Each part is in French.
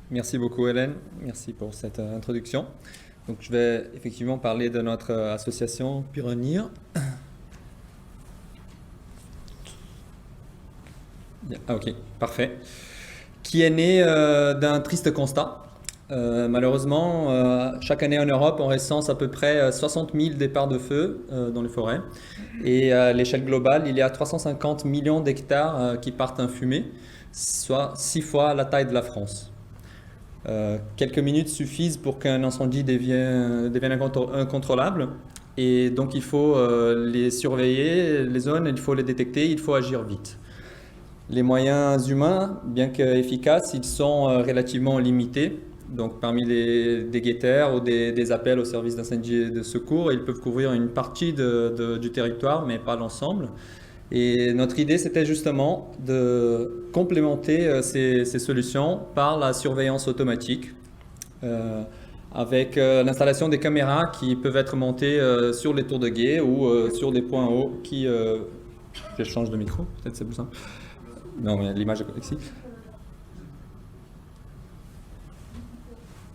Merci beaucoup Hélène, merci pour cette introduction. Donc je vais effectivement parler de notre association Puronir. Ah ok, parfait. Qui est née d'un triste constat. Malheureusement, chaque année en Europe, on recense à peu près 60 000 départs de feu dans les forêts. Et à l'échelle globale, il y a 350 millions d'hectares qui partent en fumée, soit 6 fois la taille de la France. Quelques minutes suffisent pour qu'un incendie devienne incontrôlable. Et donc il faut les surveiller, les zones, il faut les détecter, il faut agir vite. Les moyens humains, bien qu'efficaces, ils sont relativement limités. Donc parmi des guetteurs ou des appels au service d'incendie et de secours, ils peuvent couvrir une partie du territoire, mais pas l'ensemble. Et notre idée, c'était justement de complémenter ces solutions par la surveillance automatique, avec l'installation des caméras qui peuvent être montées sur les tours de guet ou sur des points hauts qui... Je change de micro, peut-être c'est plus simple. Non, mais l'image est ici.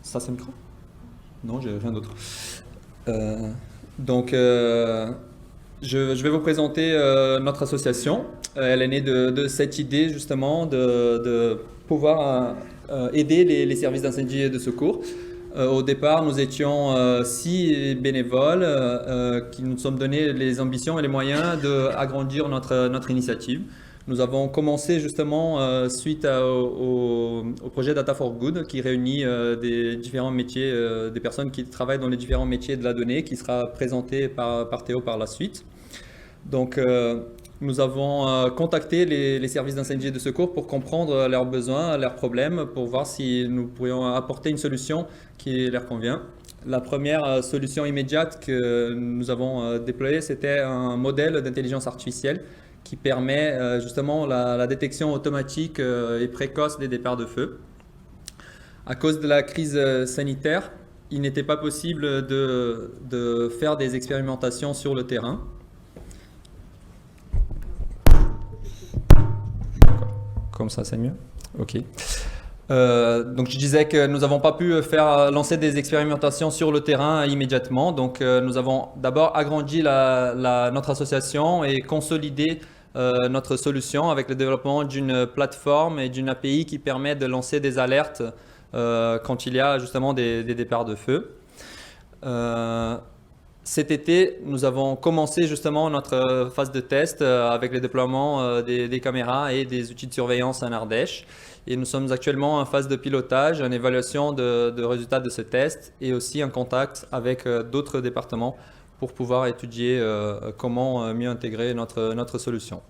Ça, c'est le micro? Non, j'ai rien d'autre. Donc, je vais vous présenter notre association. Elle est née de cette idée justement de pouvoir aider les services d'incendie et de secours. Au départ, nous étions 6 bénévoles qui nous sommes donné les ambitions et les moyens d'agrandir notre initiative. Nous avons commencé justement suite au projet Data for Good qui réunit des différents métiers, des personnes qui travaillent dans les différents métiers de la donnée, qui sera présenté par Théo par la suite. Donc, nous avons contacté les services d'incendie et de secours pour comprendre leurs besoins, leurs problèmes, pour voir si nous pourrions apporter une solution qui leur convient. La première solution immédiate que nous avons déployée, c'était un modèle d'intelligence artificielle qui permet justement la détection automatique et précoce des départs de feu. À cause de la crise sanitaire, il n'était pas possible de faire des expérimentations sur le terrain. Comme ça, c'est mieux? Ok. Donc je disais que nous n'avons pas pu lancer des expérimentations sur le terrain immédiatement. Donc nous avons d'abord agrandi notre association et consolidé notre solution avec le développement d'une plateforme et d'une API qui permet de lancer des alertes quand il y a justement des départs de feu. Cet été, nous avons commencé justement notre phase de test avec le déploiement des caméras et des outils de surveillance en Ardèche. Et nous sommes actuellement en phase de pilotage, en évaluation de résultats de ce test et aussi en contact avec d'autres départements pour pouvoir étudier comment mieux intégrer notre solution.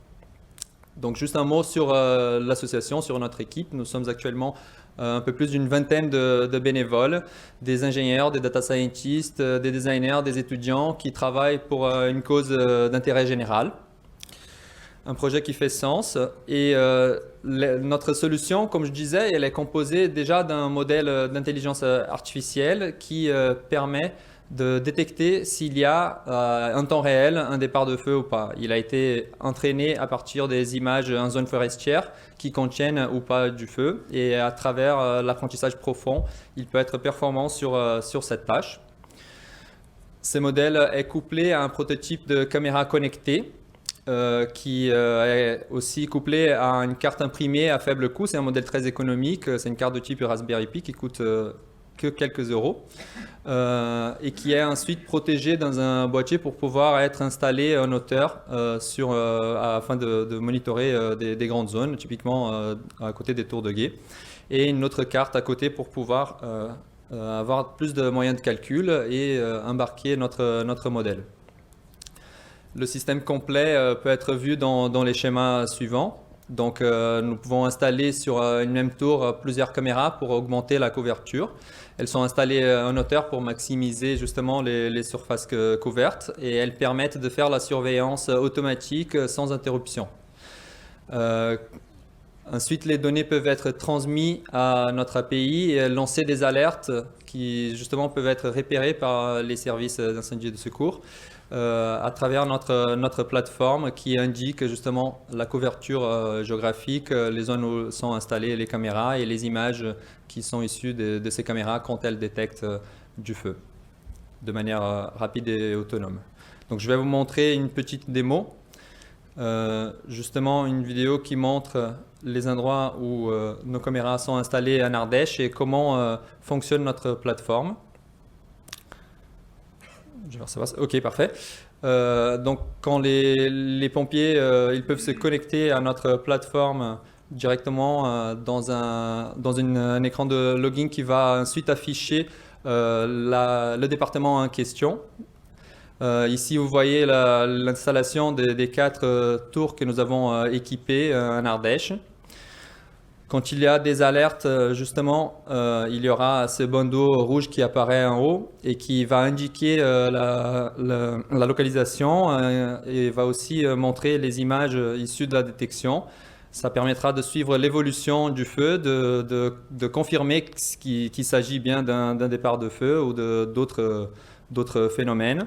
Donc juste un mot sur l'association, sur notre équipe. Nous sommes actuellement un peu plus d'une vingtaine de bénévoles, des ingénieurs, des data scientists, des designers, des étudiants qui travaillent pour une cause d'intérêt général. Un projet qui fait sens. Et notre solution, comme je disais, elle est composée déjà d'un modèle d'intelligence artificielle qui permet de détecter s'il y a en temps réel un départ de feu ou pas. Il a été entraîné à partir des images en zone forestière qui contiennent ou pas du feu et à travers l'apprentissage profond, il peut être performant sur cette tâche. Ce modèle est couplé à un prototype de caméra connectée qui est aussi couplé à une carte imprimée à faible coût. C'est un modèle très économique, c'est une carte de type Raspberry Pi qui coûte que quelques euros et qui est ensuite protégée dans un boîtier pour pouvoir être installé en hauteur afin de monitorer des grandes zones, typiquement à côté des tours de guet, et une autre carte à côté pour pouvoir avoir plus de moyens de calcul et embarquer notre modèle. Le système complet peut être vu dans les schémas suivants. Donc nous pouvons installer sur une même tour plusieurs caméras pour augmenter la couverture. Elles sont installées en hauteur pour maximiser justement les surfaces couvertes et elles permettent de faire la surveillance automatique sans interruption. Ensuite, les données peuvent être transmises à notre API et lancer des alertes qui justement peuvent être repérées par les services d'incendie et de secours à travers notre plateforme qui indique justement la couverture géographique, les zones où sont installées les caméras et les images qui sont issues de ces caméras quand elles détectent du feu de manière rapide et autonome. Donc je vais vous montrer une petite démo, justement une vidéo qui montre les endroits où nos caméras sont installées en Ardèche et comment fonctionne notre plateforme. Je vais voir, ça passe. Ok, parfait. Donc quand les pompiers ils peuvent se connecter à notre plateforme directement dans un écran de login qui va ensuite afficher le département en question. Ici, vous voyez l'installation des 4 tours que nous avons équipées en Ardèche. Quand il y a des alertes, justement, il y aura ce bandeau rouge qui apparaît en haut et qui va indiquer la localisation et va aussi montrer les images issues de la détection. Ça permettra de suivre l'évolution du feu, de confirmer qu'il s'agit bien d'un départ de feu ou d'autres phénomènes.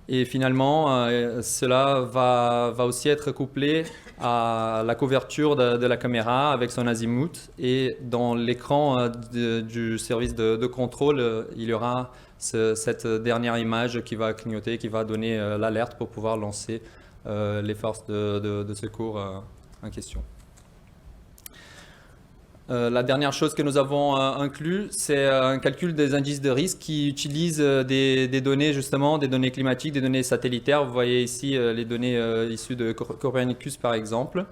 Et finalement, cela va aussi être couplé à la couverture de la caméra avec son azimut. Et dans l'écran du service de contrôle, il y aura cette dernière image qui va clignoter, qui va donner l'alerte pour pouvoir lancer les forces de secours en question. La dernière chose que nous avons inclus, c'est un calcul des indices de risque qui utilise des données, justement, des données climatiques, des données satellitaires. Vous voyez ici les données issues de Copernicus, par exemple.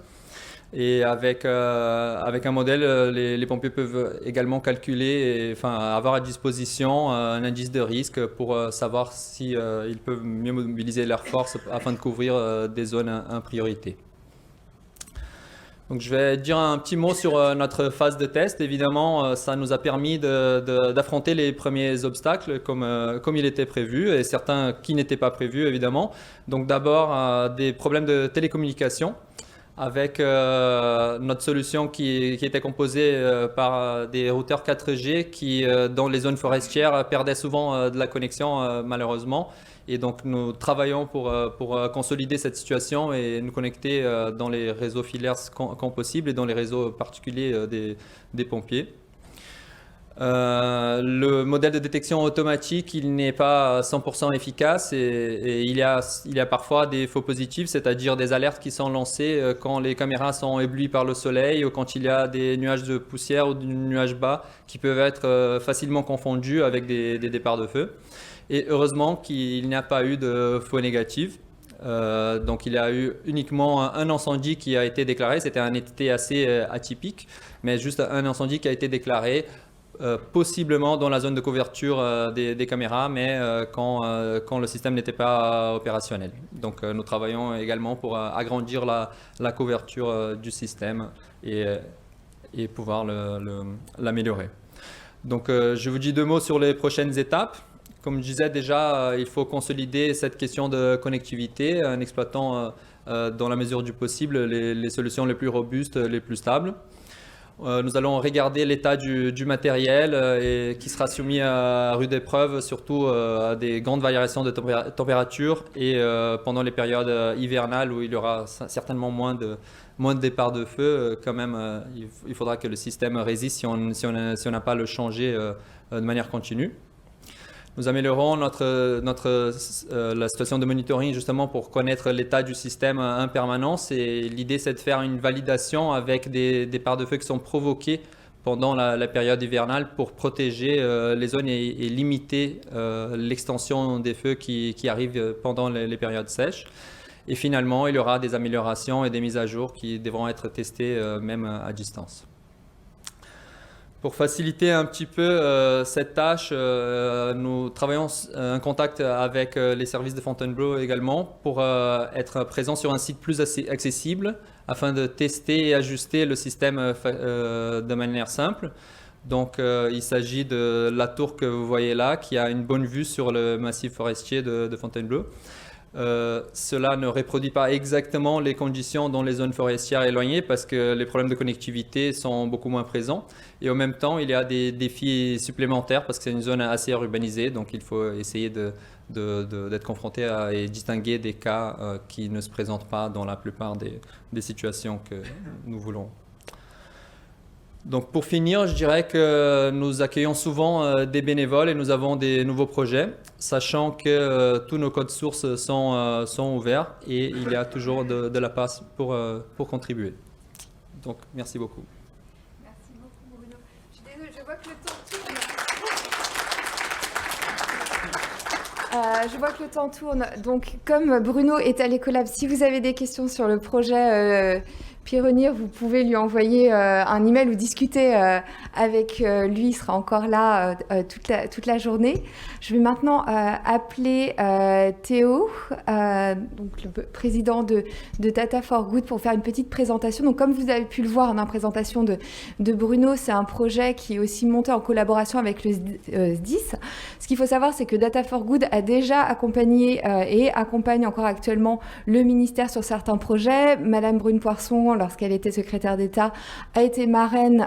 Et avec un modèle, les pompiers peuvent également calculer, avoir à disposition un indice de risque pour savoir si ils peuvent mieux mobiliser leurs forces afin de couvrir des zones en priorité. Donc je vais dire un petit mot sur notre phase de test. Évidemment, ça nous a permis d'affronter les premiers obstacles comme il était prévu et certains qui n'étaient pas prévus, évidemment. Donc d'abord, des problèmes de télécommunication avec notre solution qui était composée par des routeurs 4G qui, dans les zones forestières, perdaient souvent de la connexion malheureusement. Et donc nous travaillons pour consolider cette situation et nous connecter dans les réseaux filaires quand possible et dans les réseaux particuliers des pompiers. Le modèle de détection automatique, il n'est pas 100% efficace et il y a parfois des faux positifs, c'est-à-dire des alertes qui sont lancées quand les caméras sont éblouies par le soleil ou quand il y a des nuages de poussière ou des nuages bas qui peuvent être facilement confondus avec des départs de feu. Et heureusement qu'il n'y a pas eu de faux négatifs. Donc il y a eu uniquement un incendie qui a été déclaré. C'était un été assez atypique, mais juste un incendie qui a été déclaré, possiblement dans la zone de couverture des caméras, mais quand le système n'était pas opérationnel. Donc nous travaillons également pour agrandir la couverture du système et pouvoir l'améliorer. Donc je vous dis 2 mots sur les prochaines étapes. Comme je disais déjà, il faut consolider cette question de connectivité en exploitant dans la mesure du possible les solutions les plus robustes, les plus stables. Nous allons regarder l'état du matériel et qui sera soumis à rude épreuve, surtout à des grandes variations de température et pendant les périodes hivernales où il y aura certainement moins de départs de feu. Quand même, il faudra que le système résiste si on n'a pas le changer de manière continue. Nous améliorons la situation de monitoring justement pour connaître l'état du système en permanence et l'idée c'est de faire une validation avec des départs de feu qui sont provoqués pendant la période hivernale pour protéger les zones et limiter l'extension des feux qui arrivent pendant les périodes sèches. Et finalement, il y aura des améliorations et des mises à jour qui devront être testées même à distance. Pour faciliter un petit peu cette tâche, nous travaillons en contact avec les services de Fontainebleau également pour être présents sur un site plus accessible afin de tester et ajuster le système de manière simple. Donc il s'agit de la tour que vous voyez là qui a une bonne vue sur le massif forestier de Fontainebleau. cela ne reproduit pas exactement les conditions dans les zones forestières éloignées parce que les problèmes de connectivité sont beaucoup moins présents. Et en même temps, il y a des défis supplémentaires parce que c'est une zone assez urbanisée, donc il faut essayer d'être confronté et distinguer des cas qui ne se présentent pas dans la plupart des situations que nous voulons. Donc pour finir, je dirais que nous accueillons souvent des bénévoles et nous avons des nouveaux projets, sachant que tous nos codes sources sont ouverts et il y a toujours de la place pour contribuer. Donc merci beaucoup. Merci beaucoup Bruno. Je suis désolée, je vois que le temps tourne. Je vois que le temps tourne. Donc comme Bruno est à l'Ecolab, si vous avez des questions sur le projet Pironir, vous pouvez lui envoyer un email ou discuter avec lui, il sera encore là toute la journée. Je vais maintenant appeler Théo, donc le président de Data for Good, pour faire une petite présentation. Donc comme vous avez pu le voir dans la présentation de Bruno, c'est un projet qui est aussi monté en collaboration avec le SDIS. Ce qu'il faut savoir, c'est que Data for Good a déjà accompagné et accompagne encore actuellement le ministère sur certains projets. Madame Brune Poisson, lorsqu'elle était secrétaire d'État, a été marraine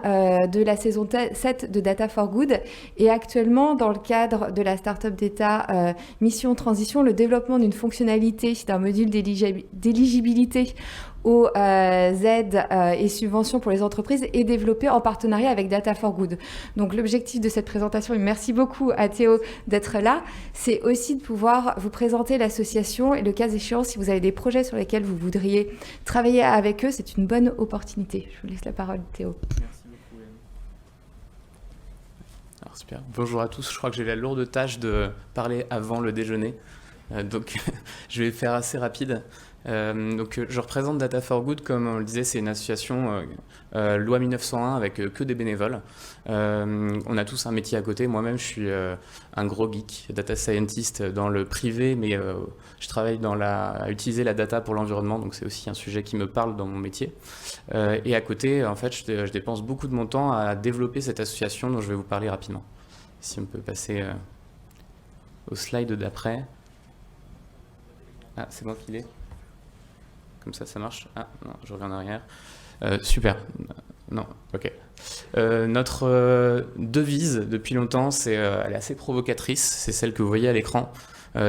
de la saison 7 de Data for Good. Et actuellement, dans le cadre de la start-up d'État Mission Transition, le développement d'une fonctionnalité d'un module d'éligibilité aux aides et subventions pour les entreprises est développé en partenariat avec Data for Good. Donc l'objectif de cette présentation, et merci beaucoup à Théo d'être là, c'est aussi de pouvoir vous présenter l'association et le cas échéant, si vous avez des projets sur lesquels vous voudriez travailler avec eux, c'est une bonne opportunité. Je vous laisse la parole, Théo. Merci beaucoup. Alors, super. Bonjour à tous, je crois que j'ai la lourde tâche de parler avant le déjeuner, donc je vais faire assez rapide. Je représente Data for Good, comme on le disait, c'est une association loi 1901 avec que des bénévoles. On a tous un métier à côté. Moi-même, je suis un gros geek, data scientist dans le privé, mais je travaille à utiliser la data pour l'environnement, donc c'est aussi un sujet qui me parle dans mon métier. Et à côté, en fait, je dépense beaucoup de mon temps à développer cette association dont je vais vous parler rapidement. Si on peut passer au slide d'après. Ah, c'est moi qui l'ai. Comme ça marche. Ah, non, je reviens en arrière. Super. Non, ok. Notre devise, depuis longtemps, elle est assez provocatrice. C'est celle que vous voyez à l'écran.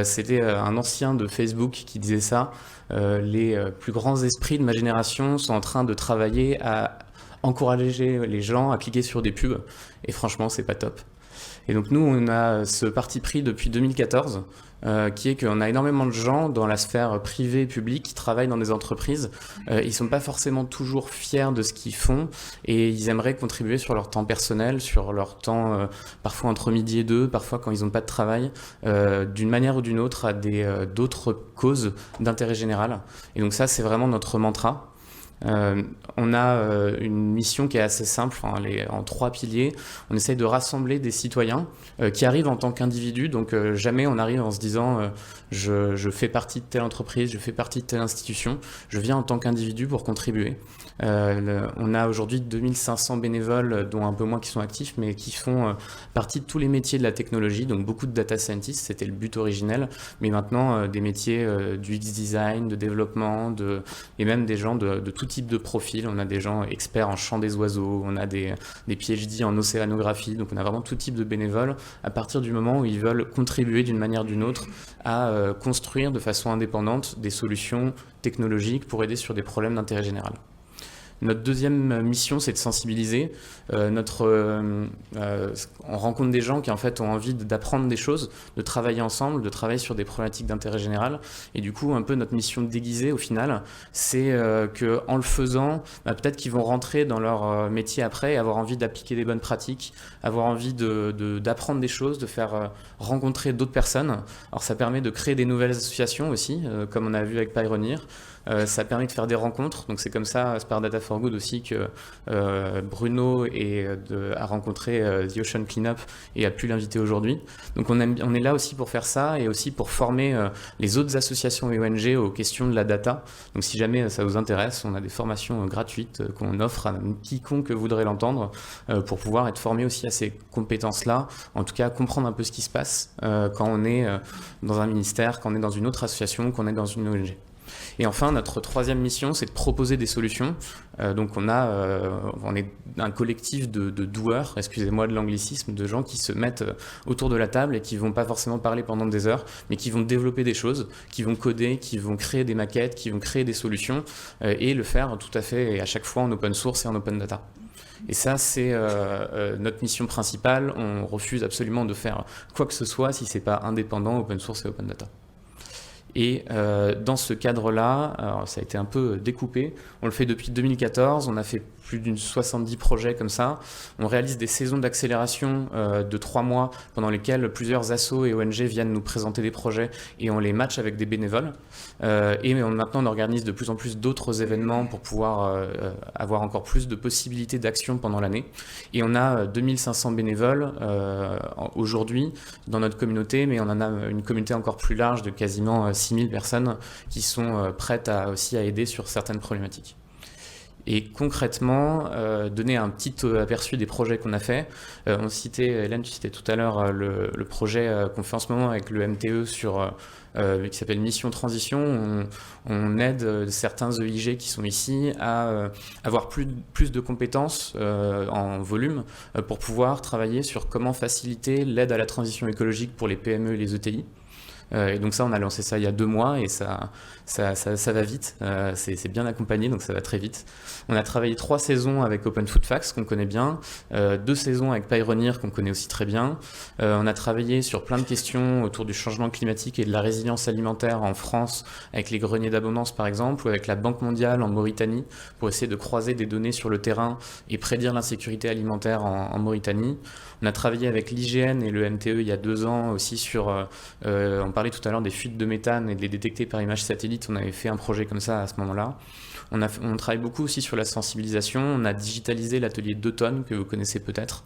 C'était un ancien de Facebook qui disait ça. Les plus grands esprits de ma génération sont en train de travailler à encourager les gens à cliquer sur des pubs. Et franchement, c'est pas top. Et donc nous, on a ce parti pris depuis 2014, qui est qu'on a énormément de gens dans la sphère privée et publique qui travaillent dans des entreprises. Ils ne sont pas forcément toujours fiers de ce qu'ils font et ils aimeraient contribuer sur leur temps personnel, sur leur temps parfois entre midi et deux, parfois quand ils n'ont pas de travail, d'une manière ou d'une autre à d'autres causes d'intérêt général. Et donc ça, c'est vraiment notre mantra. On a une mission qui est assez simple, elle est en 3 piliers. On essaye de rassembler des citoyens qui arrivent en tant qu'individus, donc jamais on arrive en se disant je fais partie de telle entreprise, je fais partie de telle institution, je viens en tant qu'individu pour contribuer. On a aujourd'hui 2500 bénévoles, dont un peu moins qui sont actifs, mais qui font partie de tous les métiers de la technologie, donc beaucoup de data scientists, c'était le but originel, mais maintenant des métiers du X-design, de développement, et même des gens de tout type de profil. On a des gens experts en chant des oiseaux, on a des PhD en océanographie, donc on a vraiment tout type de bénévoles à partir du moment où ils veulent contribuer d'une manière ou d'une autre à construire de façon indépendante des solutions technologiques pour aider sur des problèmes d'intérêt général. Notre deuxième mission, c'est de sensibiliser. On rencontre des gens qui en fait ont envie d'apprendre des choses, de travailler ensemble, de travailler sur des problématiques d'intérêt général. Et du coup, un peu notre mission déguisée au final, c'est qu'en le faisant, peut-être qu'ils vont rentrer dans leur métier après et avoir envie d'appliquer des bonnes pratiques, avoir envie d'apprendre des choses, de faire rencontrer d'autres personnes. Alors ça permet de créer des nouvelles associations aussi, comme on a vu avec Pironir. Ça permet de faire des rencontres, donc c'est comme ça, par Data for for Good aussi que Bruno a rencontré The Ocean Cleanup et a pu l'inviter aujourd'hui. Donc on est là aussi pour faire ça et aussi pour former les autres associations et ONG aux questions de la data. Donc si jamais ça vous intéresse, on a des formations gratuites qu'on offre à quiconque voudrait l'entendre pour pouvoir être formé aussi à ces compétences-là, en tout cas comprendre un peu ce qui se passe quand on est dans un ministère, quand on est dans une autre association, quand on est dans une ONG. Et enfin, notre troisième mission, c'est de proposer des solutions. Donc on est un collectif de doueurs, excusez-moi de l'anglicisme, de gens qui se mettent autour de la table et qui vont pas forcément parler pendant des heures, mais qui vont développer des choses, qui vont coder, qui vont créer des maquettes, qui vont créer des solutions et le faire tout à fait et à chaque fois en open source et en open data. Et ça, c'est notre mission principale. On refuse absolument de faire quoi que ce soit si c'est pas indépendant, open source et open data. Et dans ce cadre-là, alors ça a été un peu découpé, on le fait depuis 2014, on a fait plus d'une 70 projets comme ça. On réalise des saisons d'accélération de 3 mois pendant lesquelles plusieurs assos et ONG viennent nous présenter des projets et on les match avec des bénévoles. Et maintenant, on organise de plus en plus d'autres événements pour pouvoir avoir encore plus de possibilités d'action pendant l'année. Et on a 2500 bénévoles aujourd'hui dans notre communauté, mais on en a une communauté encore plus large de quasiment 6000 personnes qui sont prêtes aussi à aider sur certaines problématiques. Et concrètement, donner un petit aperçu des projets qu'on a fait. On citait, Hélène, tu citais tout à l'heure le projet qu'on fait en ce moment avec le MTE qui s'appelle Mission Transition. On aide certains EIG qui sont ici à avoir plus de compétences en volume pour pouvoir travailler sur comment faciliter l'aide à la transition écologique pour les PME et les ETI. Et donc ça, on a lancé ça il y a 2 mois et ça va vite, c'est bien accompagné, donc ça va très vite. On a travaillé 3 saisons avec Open Food Facts, qu'on connaît bien, 2 saisons avec Pioneer, qu'on connaît aussi très bien. On a travaillé sur plein de questions autour du changement climatique et de la résilience alimentaire en France, avec les greniers d'abondance par exemple, ou avec la Banque mondiale en Mauritanie, pour essayer de croiser des données sur le terrain et prédire l'insécurité alimentaire en Mauritanie. On a travaillé avec l'IGN et le MTE il y a 2 ans aussi sur, on parlait tout à l'heure des fuites de méthane et de les détecter par image satellite, on avait fait un projet comme ça à ce moment-là. On travaille beaucoup aussi sur la sensibilisation, on a digitalisé l'atelier 2 tonnes que vous connaissez peut-être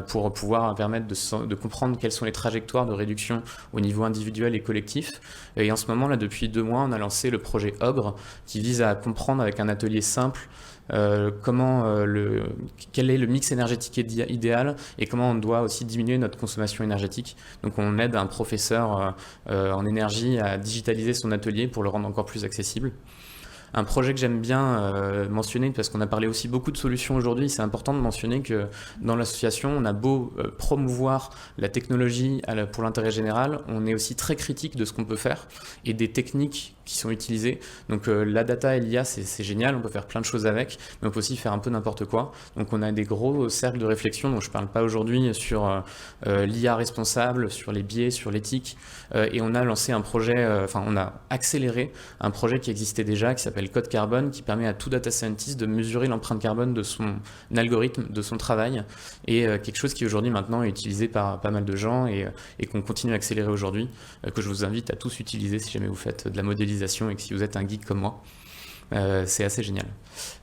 pour pouvoir permettre de comprendre quelles sont les trajectoires de réduction au niveau individuel et collectif. Et en ce moment, là, depuis 2 mois, on a lancé le projet Ogre qui vise à comprendre avec un atelier simple quel est le mix énergétique idéal et comment on doit aussi diminuer notre consommation énergétique. Donc on aide un professeur en énergie à digitaliser son atelier pour le rendre encore plus accessible. Un projet que j'aime bien mentionner, parce qu'on a parlé aussi beaucoup de solutions aujourd'hui, c'est important de mentionner que dans l'association, on a beau promouvoir la technologie pour l'intérêt général, on est aussi très critique de ce qu'on peut faire et des techniques qui sont utilisées. Donc la data et l'IA, c'est génial, on peut faire plein de choses avec, mais on peut aussi faire un peu n'importe quoi. Donc on a des gros cercles de réflexion dont je ne parle pas aujourd'hui sur l'IA responsable, sur les biais, sur l'éthique. Et on a lancé un projet, on a accéléré un projet qui existait déjà, qui s'appelle Code Carbone, qui permet à tout data scientist de mesurer l'empreinte carbone de son algorithme, de son travail, et quelque chose qui aujourd'hui maintenant est utilisé par pas mal de gens et qu'on continue à accélérer aujourd'hui, que je vous invite à tous utiliser si jamais vous faites de la modélisation et que si vous êtes un geek comme moi. C'est assez génial.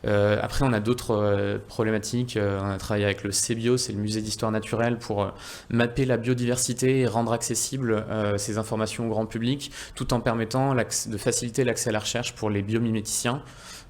Après, on a d'autres problématiques. On a travaillé avec le CBio, c'est le musée d'histoire naturelle, pour mapper la biodiversité et rendre accessible ces informations au grand public, tout en permettant de faciliter l'accès à la recherche pour les biomiméticiens.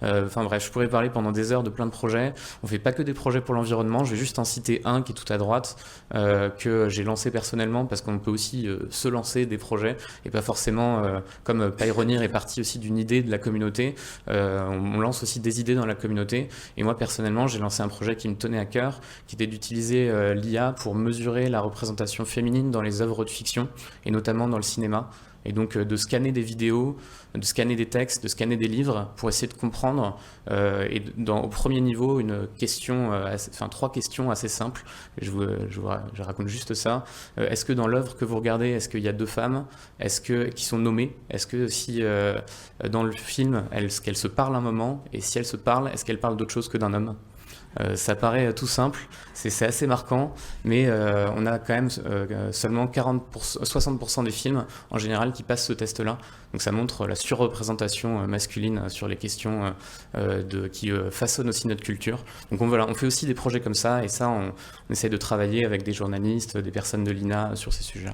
Bref, je pourrais parler pendant des heures de plein de projets. On fait pas que des projets pour l'environnement. Je vais juste en citer un qui est tout à droite, que j'ai lancé personnellement, parce qu'on peut aussi se lancer des projets et pas forcément, comme Pioneer est parti aussi d'une idée de la communauté, on lance aussi des idées dans la communauté. Et moi personnellement, j'ai lancé un projet qui me tenait à cœur, qui était d'utiliser l'IA pour mesurer la représentation féminine dans les œuvres de fiction et notamment dans le cinéma. Et donc de scanner des vidéos, de scanner des textes, de scanner des livres pour essayer de comprendre. Au premier niveau, 3 questions assez simples. Je raconte juste ça. Est-ce que dans l'œuvre que vous regardez, est-ce qu'il y a 2 femmes qui sont nommées? Est-ce que si dans le film, qu'elles se parlent un moment? Et si elles se parlent, est-ce qu'elles parlent d'autre chose que d'un homme? Ça paraît tout simple, c'est assez marquant, mais on a quand même seulement 60% des films en général qui passent ce test-là. Donc ça montre la surreprésentation masculine sur les questions qui façonnent aussi notre culture. Donc on fait aussi des projets comme ça, et ça on essaie de travailler avec des journalistes, des personnes de l'INA sur ces sujets.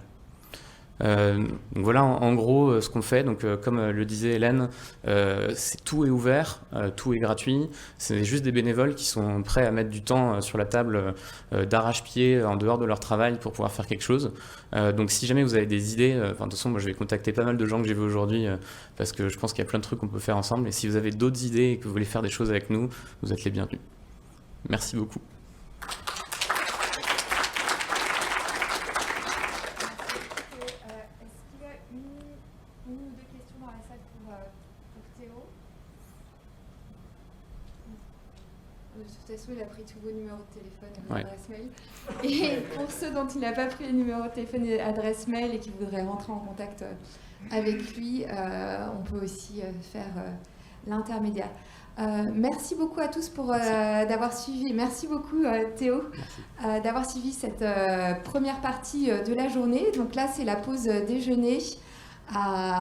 Donc voilà en gros ce qu'on fait. Donc comme le disait Hélène, tout est ouvert, tout est gratuit. C'est juste des bénévoles qui sont prêts à mettre du temps sur la table d'arrache-pied en dehors de leur travail pour pouvoir faire quelque chose. Donc si jamais vous avez des idées, de toute façon moi je vais contacter pas mal de gens que j'ai vus aujourd'hui parce que je pense qu'il y a plein de trucs qu'on peut faire ensemble. Et si vous avez d'autres idées et que vous voulez faire des choses avec nous, vous êtes les bienvenus. Merci beaucoup. De toute façon, il a pris tous vos numéros de téléphone et Ouais. adresse mail. Et pour ceux dont il n'a pas pris les numéros de téléphone et adresse mail et qui voudraient rentrer en contact avec lui, on peut aussi faire l'intermédiaire. Merci beaucoup à tous d'avoir suivi. Merci beaucoup Théo d'avoir suivi cette première partie de la journée. Donc là, c'est la pause déjeuner à